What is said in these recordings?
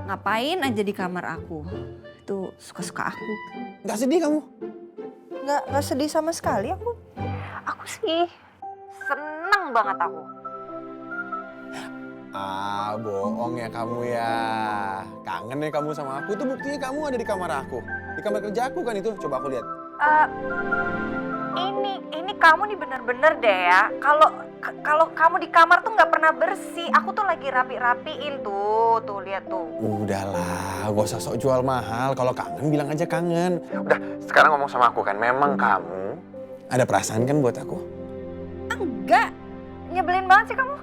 ngapain aja di kamar aku. Itu suka-suka aku. Nggak sedih kamu? Nggak sedih sama sekali aku. Aku sih seneng banget aku. Ah, bohong ya kamu ya. Kangen ya kamu sama aku. Itu buktinya kamu ada di kamar aku. Di kamar kerja aku kan itu. Coba aku lihat. Ini kamu nih bener-bener deh ya. Kalau kamu di kamar tuh nggak pernah bersih. Aku tuh lagi rapi-rapiin tuh lihat tuh. Udahlah, gak usah sok jual mahal. Kalau kangen bilang aja kangen. Udah, sekarang ngomong sama aku kan. Memang kamu ada perasaan kan buat aku? Enggak, nyebelin banget sih kamu.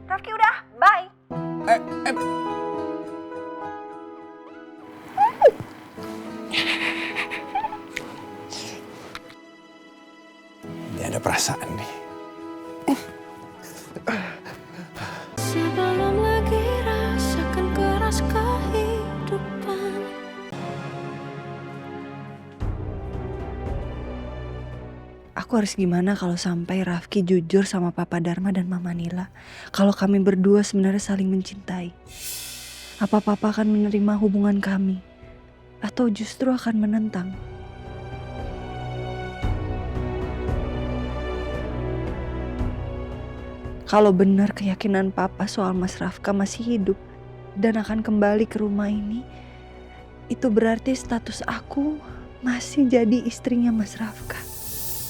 Rafki udah, bye. Dia ada perasaan nih. Sebelum lagi rasakan keras kehidupan. Aku harus gimana kalau sampai Rafki jujur sama Papa Dharma dan Mama Nila kalau kami berdua sebenarnya saling mencintai? Apa Papa akan menerima hubungan kami? Atau justru akan menentang? Kalau benar keyakinan Papa soal Mas Rafka masih hidup dan akan kembali ke rumah ini, itu berarti status aku masih jadi istrinya Mas Rafka.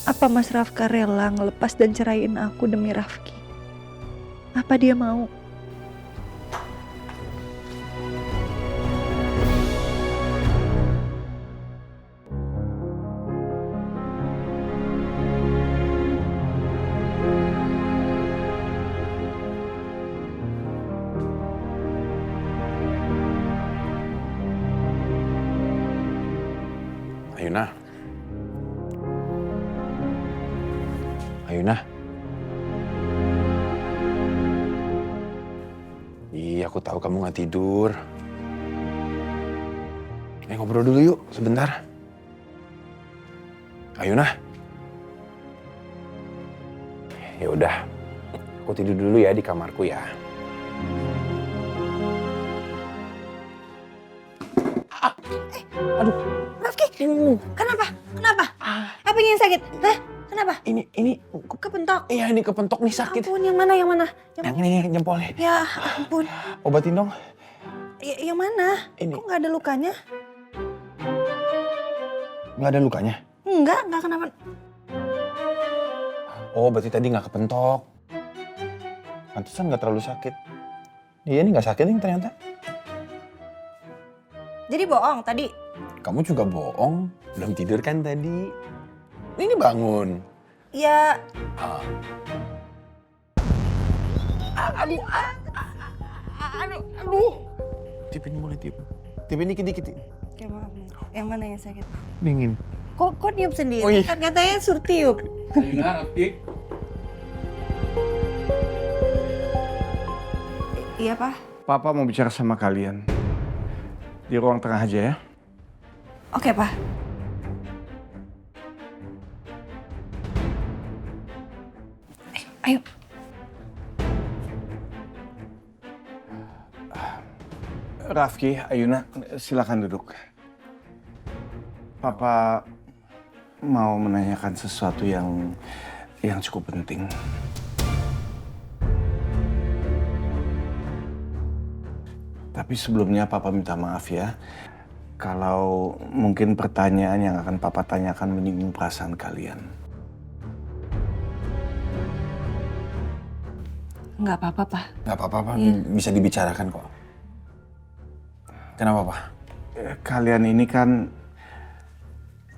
Apa Mas Rafka rela ngelepas dan ceraiin aku demi Rafki? Apa dia mau? Ayuna. Ayuna. Iya, aku tahu kamu nggak tidur. Ngobrol dulu yuk, sebentar. Ayuna. Ya udah, aku tidur dulu ya di kamarku ya. Aduh. Rafki, kenapa? Apa yang sakit? Hah? Kenapa? Ini Kepentok. iya ini kepentok nih sakit. Ampun, yang mana? Yang ini jempolnya. Ya ampun. Obatin dong. Yang mana? Ini. Kok nggak ada lukanya? Nggak ada lukanya? Nggak kenapa. Oh, berarti tadi nggak kepentok. Pantesan nggak terlalu sakit. Iya, ini nggak sakit nih ternyata. Jadi bohong tadi? Kamu juga bohong. Belum tidur kan tadi? Ini bangun. Ya. Aduh. Tipin mulai tip. Tipin dikit-dikit. Yang mana yang sakit? Dingin. Kok niup sendiri? Oh, iya. Kan katanya suruh tiup. Iya, Pak. Papa mau bicara sama kalian. Di ruang tengah aja ya. Oke, Pak. Ayo. Rafki, Ayuna, silakan duduk. Papa mau menanyakan sesuatu yang cukup penting. Tapi sebelumnya Papa minta maaf ya. Kalau mungkin pertanyaan yang akan Papa tanyakan menyinggung perasaan kalian. Nggak apa-apa, Pak. Nggak apa-apa, Pak. Iya. Bisa dibicarakan kok. Kenapa, Pak? Kalian ini kan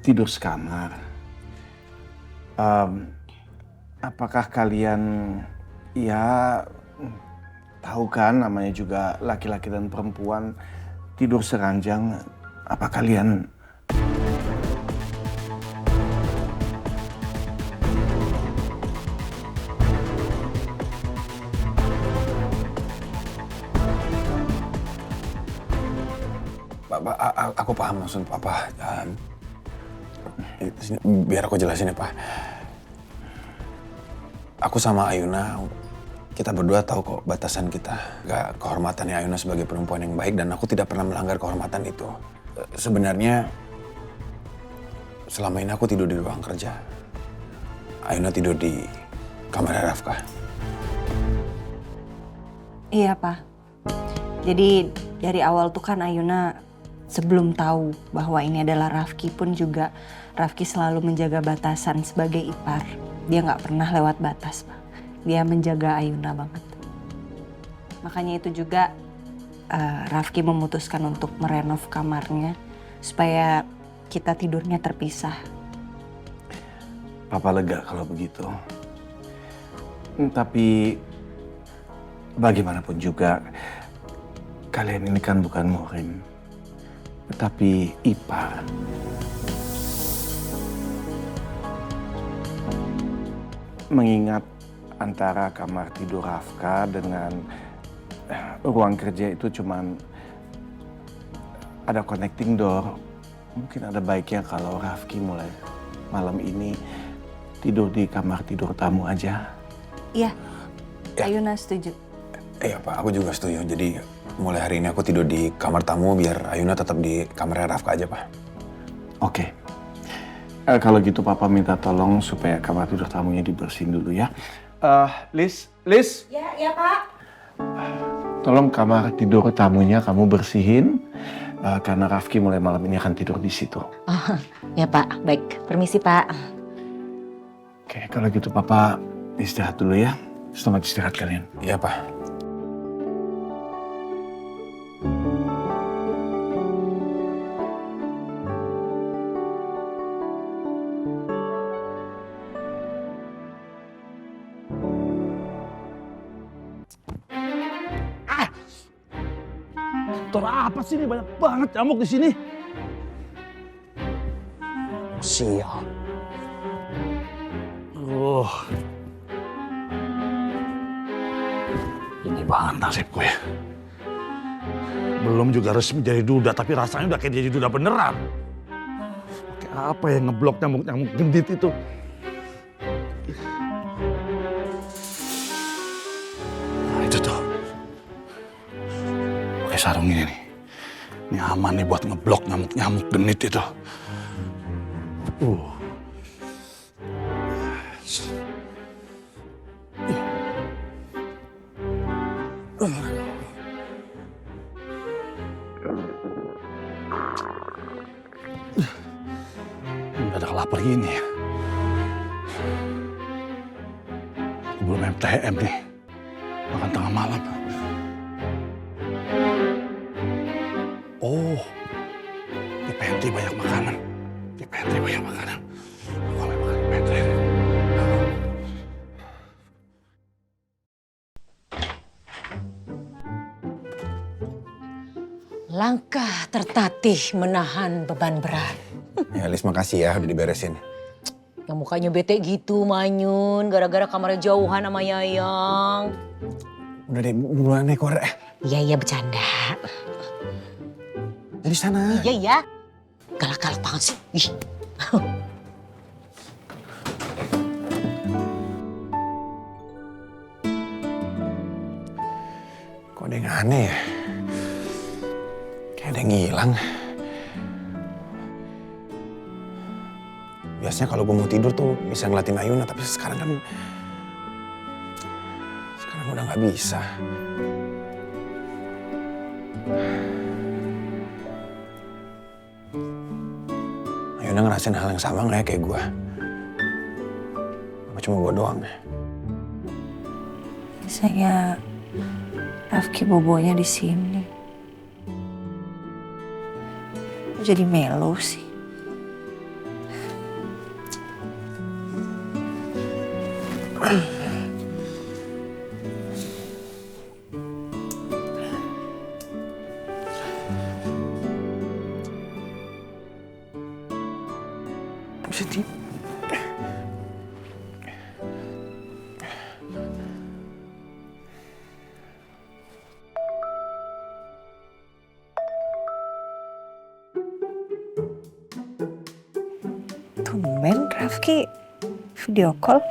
tidur sekamar. Apakah kalian ya tahu kan namanya juga laki-laki dan perempuan tidur seranjang. Apa kalian Aku paham maksud Papa. Biar aku jelasin ya, Pak. Aku sama Ayuna Kita berdua tahu kok batasan kita. Gak kehormatannya Ayuna sebagai perempuan yang baik dan aku tidak pernah melanggar kehormatan itu. Sebenarnya selama ini aku tidur di ruang kerja. Ayuna tidur di kamar Rafka. Iya, Pak. Jadi dari awal tuh kan Ayuna sebelum tahu bahwa ini adalah Rafki pun juga Rafki selalu menjaga batasan sebagai ipar. Dia nggak pernah lewat batas, Pak. Dia menjaga Ayuna banget. Makanya itu juga Rafki memutuskan untuk merenov kamarnya supaya kita tidurnya terpisah. Papa lega kalau begitu. Tapi bagaimanapun juga kalian ini kan bukan muhrim, tetapi ipar. Mengingat antara kamar tidur Rafka dengan ruang kerja itu cuman ada connecting door. Mungkin ada baiknya kalau Rafki mulai malam ini tidur di kamar tidur tamu aja. Iya, Ya. Ayuna setuju. Iya Pak, aku juga setuju. Jadi mulai hari ini aku tidur di kamar tamu biar Ayuna tetap di kamarnya Rafka aja Pak. Oke. Kalau gitu Papa minta tolong supaya kamar tidur tamunya dibersihin dulu ya. Liz. Ya Pak. Tolong kamar tidur tamunya kamu bersihin. Karena Rafki mulai malam ini akan tidur di situ. Oh, ya Pak, baik. Permisi Pak. Oke, kalau gitu Papa istirahat dulu ya. Selamat istirahat kalian. Iya Pak. Motor apa sih ini? Banyak banget nyamuk di sini. Sial. Ini banget nasibku ya. Belum juga resmi jadi duda, tapi rasanya udah kayak jadi duda beneran. Pakai apa yang ngeblok nyamuk-nyamuk gendit itu? Nah itu tuh. Pakai sarung ini nih. Ini aman nih buat ngeblok nyamuk-nyamuk genit itu. Mendadak lapar gini ya. Belum MTM nih. Makan tengah malam. Oh, di pantry banyak makanan. Di pantry banyak makanan. Aku ambil makan di pantry. Langkah tertatih menahan beban berat. Ya Liz, makasih ya udah diberesin. Yang mukanya bete gitu, Manyun. Gara-gara kamarnya jauhan sama Yayang. Udah deh, buruan naik korek. Iya, bercanda. Jadi sana. Iya. Galak-galak banget sih. Ih. Kok ada yang aneh ya? Kayak ada yang hilang. Biasanya kalau gue mau tidur tuh bisa ngeliatin Ayuna, tapi sekarang udah nggak bisa. Ayuna ngerasain hal yang sama nggak ya kayak gue? Apa cuma gue doang ya? Biasanya Rafki bobonya di sini. Kok jadi melo sih? Sedih. Tumben Rafki video call.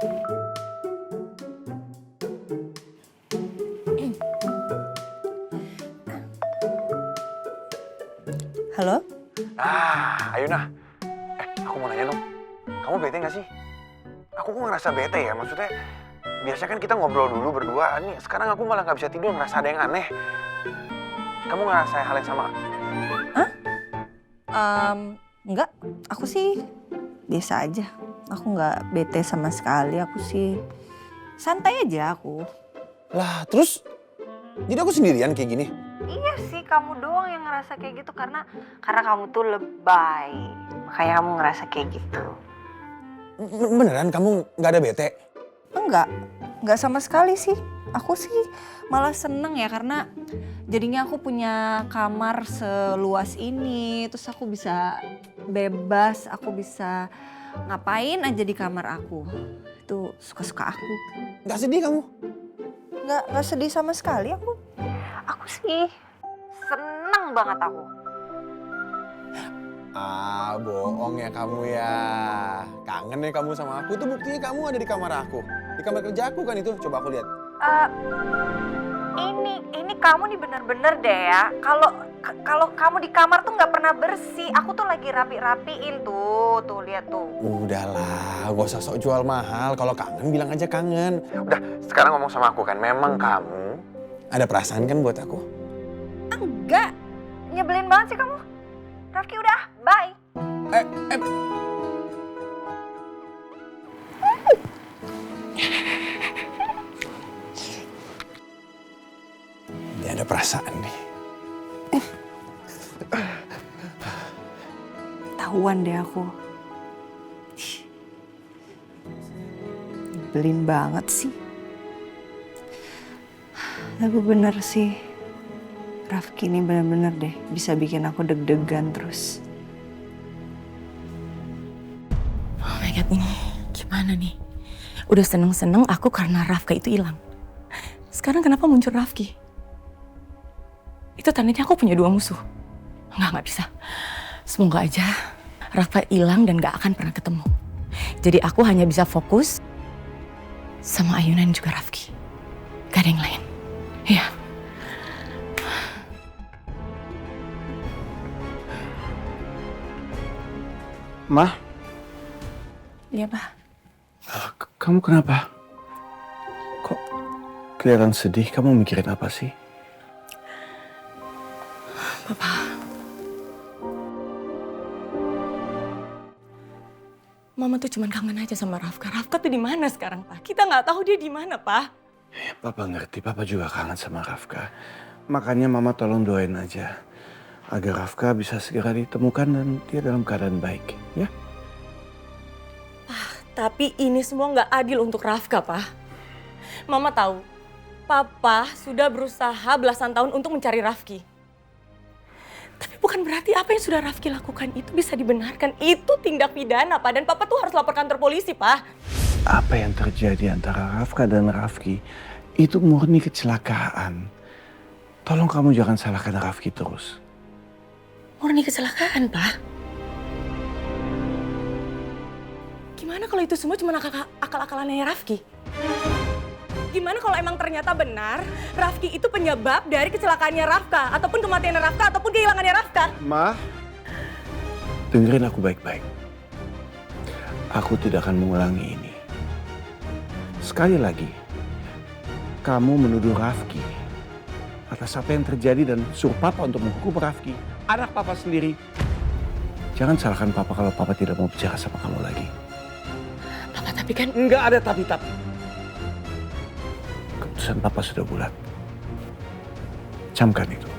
Halo? Ayuna. Aku mau nanya dong. Kamu bete gak sih? Aku kok ngerasa bete ya, maksudnya biasanya kan kita ngobrol dulu berdua. Nih sekarang aku malah gak bisa tidur, ngerasa ada yang aneh. Kamu ngerasa hal yang sama? Enggak, aku sih biasa aja. Aku nggak bete sama sekali, aku sih santai aja aku. Lah terus, jadi aku sendirian kayak gini? Iya sih, kamu doang yang ngerasa kayak gitu karena kamu tuh lebay. Makanya kamu ngerasa kayak gitu. Beneran kamu nggak ada bete? Enggak sama sekali sih. Aku sih malah seneng ya karena jadinya aku punya kamar seluas ini. Terus aku bisa bebas, aku bisa ngapain aja di kamar aku. Itu suka-suka aku. Nggak sedih kamu? Nggak sedih sama sekali aku. Aku sih seneng banget aku. Bohong ya kamu ya. Kangen ya kamu sama aku. Itu buktinya kamu ada di kamar aku. Di kamar kerja aku kan itu. Coba aku lihat. Ini kamu nih bener-bener deh ya. Kalau kamu di kamar tuh nggak pernah bersih. Aku tuh lagi rapi-rapiin tuh lihat tuh. Udahlah, gak usah sok jual mahal. Kalau kangen bilang aja kangen. Udah, sekarang ngomong sama aku kan. Memang kamu ada perasaan kan buat aku? Enggak, nyebelin banget sih kamu. Rafki udah, bye. Dia ada perasaan nih. Tahuan deh aku. Nyebelin banget sih. Tapi bener sih, Rafki ini bener-bener deh bisa bikin aku deg-degan terus. Oh my God, ini gimana nih? Udah seneng-seneng aku karena Rafka itu hilang. Sekarang kenapa muncul Rafki? Itu tandanya aku punya dua musuh. Nggak bisa. Semoga aja Rafka hilang dan gak akan pernah ketemu. Jadi aku hanya bisa fokus sama Ayuna dan juga Rafki. Gak ada yang lain. Iya. Mah? Iya, Pak. Kamu kenapa? Kok kelihatan sedih? Kamu mikirin apa sih? Papa. Mama tuh cuman kangen aja sama Rafka. Rafka tuh di mana sekarang, Pak? Kita nggak tahu dia di mana, Pak. Ya, Papa ngerti. Papa juga kangen sama Rafka. Makanya Mama tolong doain aja agar Rafka bisa segera ditemukan dan dia dalam keadaan baik, ya? Tapi ini semua nggak adil untuk Rafka, Pak. Mama tahu, Papa sudah berusaha belasan tahun untuk mencari Rafki. Tapi bukan berarti apa yang sudah Rafki lakukan itu bisa dibenarkan. Itu tindak pidana, Pak. Dan Papa tuh harus lapor kantor polisi, Pak. Apa yang terjadi antara Rafka dan Rafki itu murni kecelakaan. Tolong kamu jangan salahkan Rafki terus. Murni kecelakaan, Pak. Gimana kalau itu semua cuma akal-akalannya Rafki? Gimana kalau emang ternyata benar Rafki itu penyebab dari kecelakaannya Rafka ataupun kematiannya Rafka ataupun kehilangannya Rafka? Ma, dengerin aku baik-baik. Aku tidak akan mengulangi ini. Sekali lagi, kamu menuduh Rafki atas apa yang terjadi dan suruh Papa untuk menghukum Rafki, anak Papa sendiri. Jangan salahkan Papa kalau Papa tidak mau bicara sama kamu lagi. Papa, tapi kan... Enggak ada tapi-tapi. Keputusan Papa sudah bulat. Camkan itu.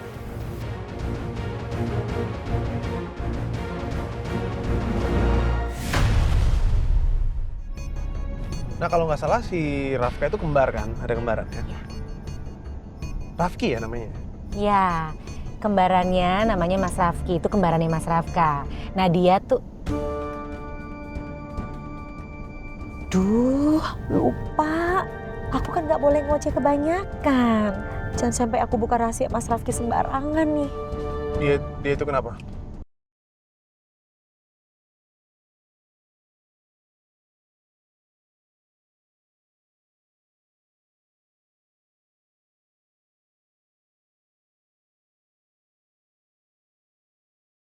Nah kalau nggak salah si Rafka itu kembar kan? Ada kembaran ya? Rafki ya namanya? Ya, kembarannya namanya Mas Rafki, itu kembarannya Mas Rafka. Nah dia tuh... Duh, lupa. Aku kan nggak boleh ngoceh kebanyakan. Jangan sampai aku buka rahasia Mas Rafki sembarangan nih. Dia itu kenapa?